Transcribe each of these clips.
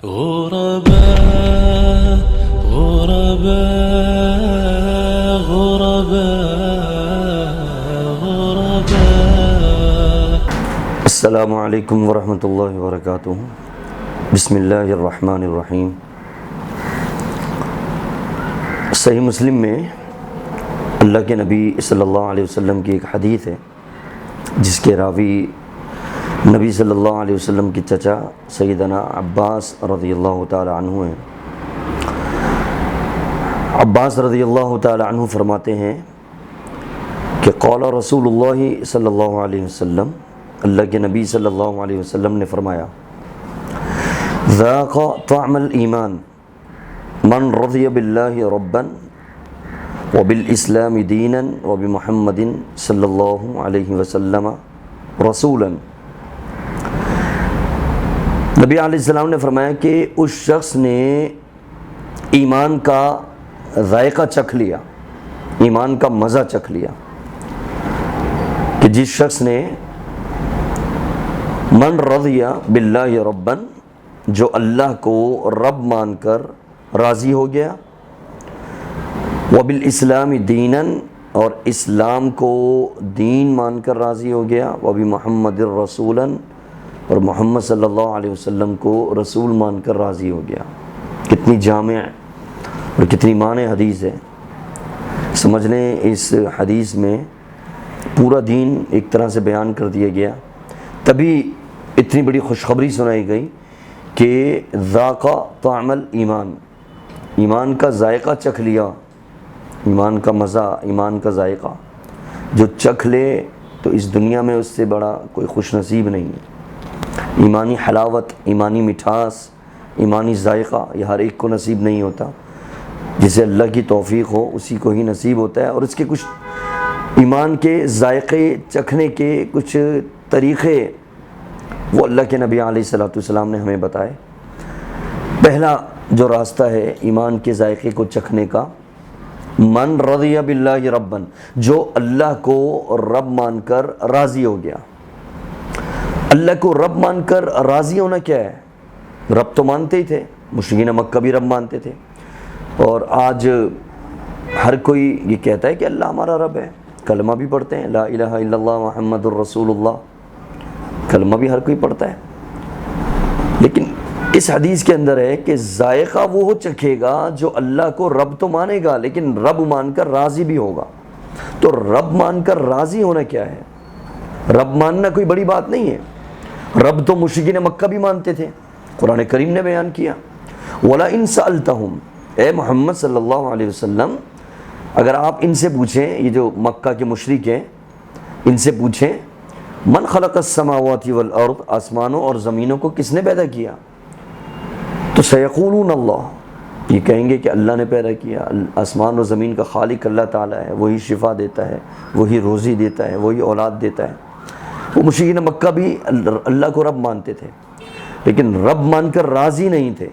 غرباء غرباء غرباء غرباء. السلام علیکم ورحمۃ اللہ وبرکاتہ. بسم اللہ الرحمن الرحیم. صحیح مسلم میں اللہ کے نبی صلی اللہ علیہ وسلم کی ایک حدیث ہے جس کے راوی نبی صلی اللہ علیہ وسلم کی چچا سیدنا عباس رضی اللہ تعالی عنہ ہیں. عباس رضی اللہ تعالی عنہ فرماتے ہیں کہ قال رسول اللہ صلی اللہ علیہ وسلم، اللہ کے نبی صلی اللہ علیہ وسلم نے فرمایا، ذاق طعم الایمان من رضی باللہ ربا وبالاسلام دینا وبمحمد صلی اللہ علیہ وسلم رسولا. نبی علیہ السلام نے فرمایا کہ اس شخص نے ایمان کا ذائقہ چکھ لیا، ایمان کا مزہ چکھ لیا، کہ جس شخص نے من رضی باللہ ربا، جو اللہ کو رب مان کر راضی ہو گیا، وبالاسلام دینا، اور اسلام کو دین مان کر راضی ہو گیا، وبمحمد رسولا، اور محمد صلی اللہ علیہ وسلم کو رسول مان کر راضی ہو گیا. کتنی جامع اور کتنی معنی حدیث ہے. سمجھ لیں اس حدیث میں پورا دین ایک طرح سے بیان کر دیا گیا. تبھی اتنی بڑی خوشخبری سنائی گئی کہ ذاق طعم الایمان، ایمان کا ذائقہ چکھ لیا، ایمان کا مزہ، ایمان کا ذائقہ جو چکھ لے تو اس دنیا میں اس سے بڑا کوئی خوش نصیب نہیں ہے. ایمانی حلاوت، ایمانی مٹھاس، ایمانی ذائقہ یہ ہر ایک کو نصیب نہیں ہوتا. جسے اللہ کی توفیق ہو اسی کو ہی نصیب ہوتا ہے. اور اس کے کچھ ایمان کے ذائقے چکھنے کے کچھ طریقے وہ اللہ کے نبی علیہ الصلوۃ والسلام نے ہمیں بتائے. پہلا جو راستہ ہے ایمان کے ذائقے کو چکھنے کا، من رضی باللہ ربا، جو اللہ کو رب مان کر راضی ہو گیا. اللہ کو رب مان کر راضی ہونا کیا ہے؟ رب تو مانتے ہی تھے، مشرکین مکہ بھی رب مانتے تھے، اور آج ہر کوئی یہ کہتا ہے کہ اللہ ہمارا رب ہے. کلمہ بھی پڑھتے ہیں، لا الہ الا اللہ محمد الرسول اللہ، کلمہ بھی ہر کوئی پڑھتا ہے. لیکن اس حدیث کے اندر ہے کہ ذائقہ وہ چکھے گا جو اللہ کو رب تو مانے گا لیکن رب مان کر راضی بھی ہوگا. تو رب مان کر راضی ہونا کیا ہے؟ رب ماننا کوئی بڑی بات نہیں ہے. رب تو مشرکین مکہ بھی مانتے تھے. قرآن کریم نے بیان کیا، وَلَئِن سَأَلْتَهُمْ، اے محمد صلی اللہ علیہ وسلم اگر آپ ان سے پوچھیں، یہ جو مکہ کے مشرک ہیں ان سے پوچھیں، من خلق السماوات والارض، آسمانوں اور زمینوں کو کس نے پیدا کیا؟ تو سیقولون اللہ، یہ کہیں گے کہ اللہ نے پیدا کیا. آسمان اور زمین کا خالق اللہ تعالیٰ ہے، وہی شفا دیتا ہے، وہی روزی دیتا ہے، وہی اولاد دیتا ہے. وہ مشرکین مکہ بھی اللہ کو رب مانتے تھے لیکن رب مان کر راضی نہیں تھے.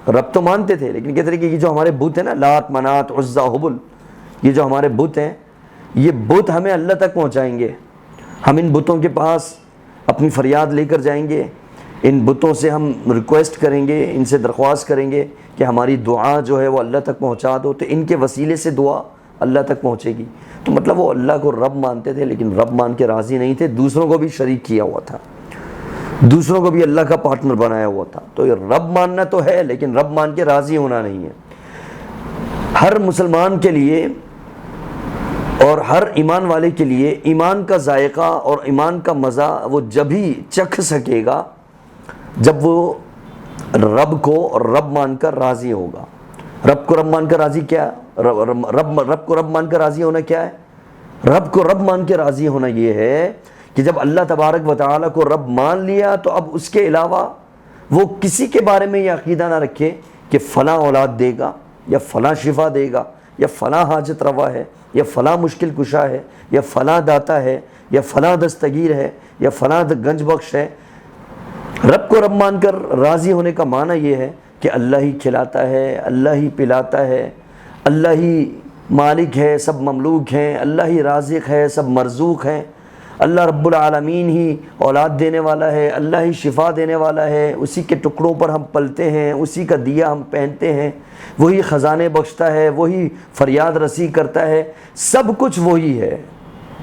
رب تو مانتے تھے لیکن کہتے تھے کہ یہ جو ہمارے بت ہیں نا، لات، منات، عزا، حبل، یہ جو ہمارے بت ہیں یہ بت ہمیں اللہ تک پہنچائیں گے. ہم ان بتوں کے پاس اپنی فریاد لے کر جائیں گے، ان بتوں سے ہم ریکویسٹ کریں گے، ان سے درخواست کریں گے کہ ہماری دعا جو ہے وہ اللہ تک پہنچا دو، تو ان کے وسیلے سے دعا اللہ تک پہنچے گی. تو مطلب وہ اللہ کو رب مانتے تھے لیکن رب مان کے راضی نہیں تھے، دوسروں کو بھی شریک کیا ہوا تھا، دوسروں کو بھی اللہ کا پارٹنر بنایا ہوا تھا. تو یہ رب ماننا تو ہے لیکن رب مان کے راضی ہونا نہیں ہے. ہر مسلمان کے لیے اور ہر ایمان والے کے لیے ایمان کا ذائقہ اور ایمان کا مزہ وہ جب ہی چکھ سکے گا جب وہ رب کو رب مان کر راضی ہوگا. رب کو رب مان کر راضی کیا؟ رب کو رب مان کر راضی ہونا کیا ہے؟ رب کو رب مان کے راضی ہونا یہ ہے کہ جب اللہ تبارک و تعالیٰ کو رب مان لیا تو اب اس کے علاوہ وہ کسی کے بارے میں یہ عقیدہ نہ رکھے کہ فلاں اولاد دے گا یا فلاں شفا دے گا یا فلاں حاجت روا ہے یا فلاں مشکل کشا ہے یا فلاں داتا ہے یا فلاں دستگیر ہے یا فلاں گنج بخش ہے. رب کو رب مان کر راضی ہونے کا معنی یہ ہے کہ اللہ ہی کھلاتا ہے، اللہ ہی پلاتا ہے، اللہ ہی مالک ہے، سب مملوک ہیں، اللہ ہی رازق ہے، سب مرزوق ہیں. اللہ رب العالمین ہی اولاد دینے والا ہے، اللہ ہی شفا دینے والا ہے، اسی کے ٹکڑوں پر ہم پلتے ہیں، اسی کا دیا ہم پہنتے ہیں، وہی خزانے بخشتا ہے، وہی فریاد رسی کرتا ہے، سب کچھ وہی ہے۔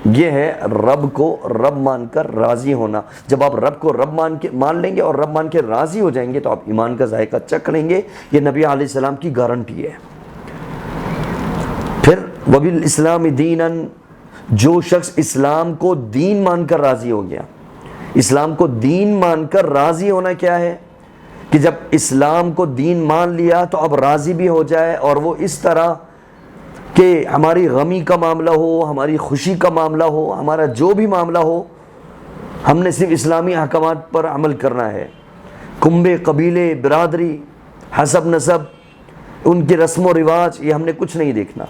یہ ہے رب کو رب مان کر راضی ہونا۔ جب آپ رب کو رب مان لیں گے اور رب مان کے راضی ہو جائیں گے تو آپ ایمان کا ذائقہ چکھ لیں گے۔ یہ نبی علیہ السلام کی گارنٹی ہے۔ پھر وَبِالْإِسْلَامِ دِينًا، جو شخص اسلام کو دین مان کر راضی ہو گیا۔ اسلام کو دین مان کر راضی ہونا کیا ہے؟ کہ جب اسلام کو دین مان لیا تو اب راضی بھی ہو جائے، اور وہ اس طرح کہ ہماری غمی کا معاملہ ہو، ہماری خوشی کا معاملہ ہو، ہمارا جو بھی معاملہ ہو، ہم نے صرف اسلامی احکامات پر عمل کرنا ہے۔ کنبے، قبیلے، برادری، حسب نسب، ان کے رسم و رواج، یہ ہم نے کچھ نہیں دیکھنا۔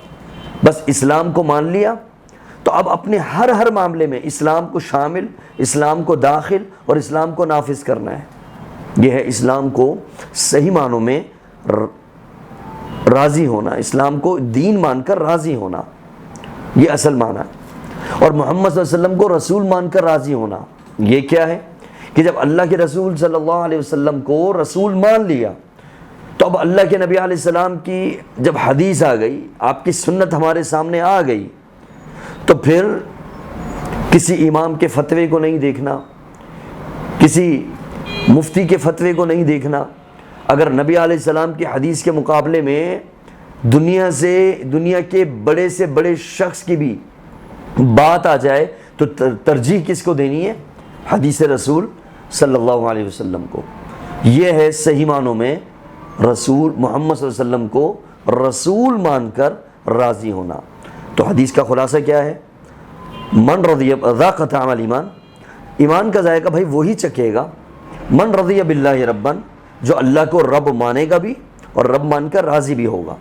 بس اسلام کو مان لیا تو اب اپنے ہر معاملے میں اسلام کو شامل، اسلام کو داخل اور اسلام کو نافذ کرنا ہے۔ یہ ہے اسلام کو صحیح معنوں میں راضی ہونا، اسلام کو دین مان کر راضی ہونا، یہ اصل معنی ہے۔ اور محمد صلی اللہ علیہ وسلم کو رسول مان کر راضی ہونا، یہ کیا ہے؟ کہ جب اللہ کے رسول صلی اللہ علیہ وسلم کو رسول مان لیا تو اب اللہ کے نبی علیہ السلام کی جب حدیث آ گئی، آپ کی سنت ہمارے سامنے آ گئی، تو پھر کسی امام کے فتوے کو نہیں دیکھنا، کسی مفتی کے فتوے کو نہیں دیکھنا۔ اگر نبی علیہ السلام کی حدیث کے مقابلے میں دنیا کے بڑے سے بڑے شخص کی بھی بات آ جائے تو ترجیح کس کو دینی ہے؟ حدیث رسول صلی اللہ علیہ وسلم کو۔ یہ ہے صحیح معنوں میں رسول محمد صلی اللہ علیہ وسلم کو رسول مان کر راضی ہونا۔ تو حدیث کا خلاصہ کیا ہے؟ من رضی ذاق طعم الایمان، ایمان کا ذائقہ بھائی وہی چکھے گا من رضی باللہ ربا، جو اللہ کو رب مانے گا بھی اور رب مان کر راضی بھی ہوگا۔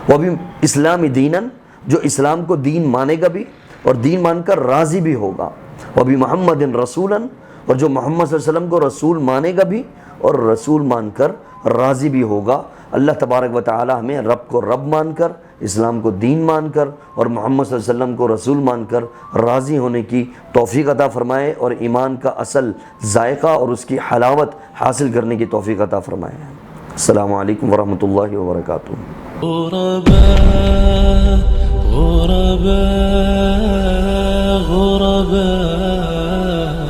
وہ بھی اسلام دیناً، جو اسلام کو دین مانے گا بھی اور دین مان کر راضی بھی ہوگا۔ وہ بھی محمد رسولاً، اور جو محمد صلی اللہ علیہ وسلم کو رسول مانے گا بھی اور رسول مان کر راضی بھی ہوگا۔ اللہ تبارک و تعالی ہمیں رب کو رب مان کر، اسلام کو دین مان کر اور محمد صلی اللہ علیہ وسلم کو رسول مان کر راضی ہونے کی توفیق عطا فرمائے، اور ایمان کا اصل ذائقہ اور اس کی حلاوت حاصل کرنے کی توفیق عطا فرمائے۔ السلام علیکم ورحمۃ اللہ وبرکاتہ۔ غرباء غرباء غرباء